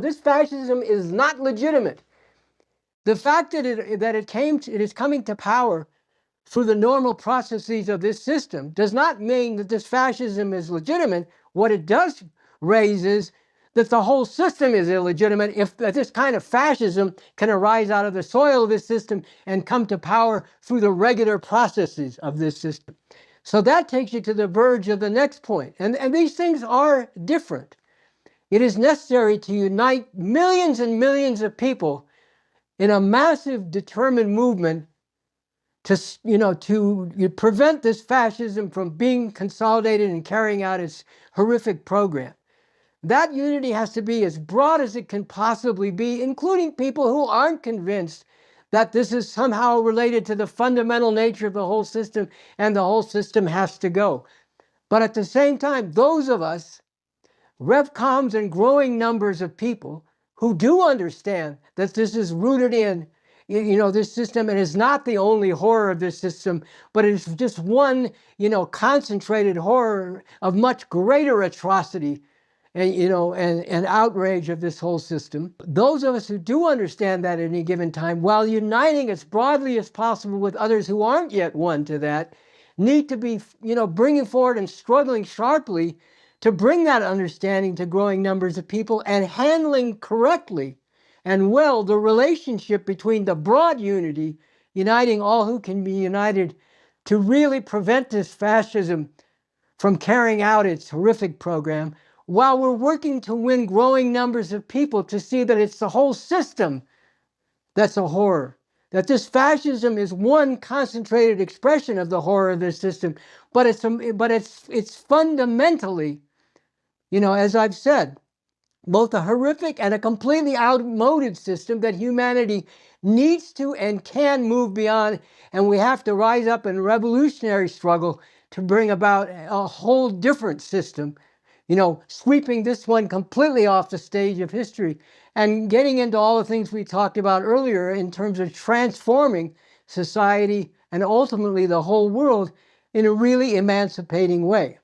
This fascism is not legitimate. The fact that it is coming to power through the normal processes of this system does not mean that this fascism is legitimate. What it does raise is that the whole system is illegitimate if this kind of fascism can arise out of the soil of this system and come to power through the regular processes of this system. So that takes you to the verge of the next point. And these things are different. It is necessary to unite millions and millions of people in a massive, determined movement to prevent this fascism from being consolidated and carrying out its horrific program. That unity has to be as broad as it can possibly be, including people who aren't convinced that this is somehow related to the fundamental nature of the whole system and the whole system has to go. But at the same time, those of us, revcoms and growing numbers of people who do understand that this is rooted in this system, and is not the only horror of this system, but it's just one, concentrated horror of much greater atrocity and outrage of this whole system. Those of us who do understand that at any given time, while uniting as broadly as possible with others who aren't yet won to that, need to be, bringing forward and struggling sharply to bring that understanding to growing numbers of people and handling correctly and well the relationship between the broad unity, uniting all who can be united, to really prevent this fascism from carrying out its horrific program, while we're working to win growing numbers of people to see that it's the whole system that's a horror. That this fascism is one concentrated expression of the horror of this system, but it's fundamentally, as I've said, both a horrific and a completely outmoded system that humanity needs to and can move beyond, and we have to rise up in revolutionary struggle to bring about a whole different system, sweeping this one completely off the stage of history and getting into all the things we talked about earlier in terms of transforming society and ultimately the whole world in a really emancipating way.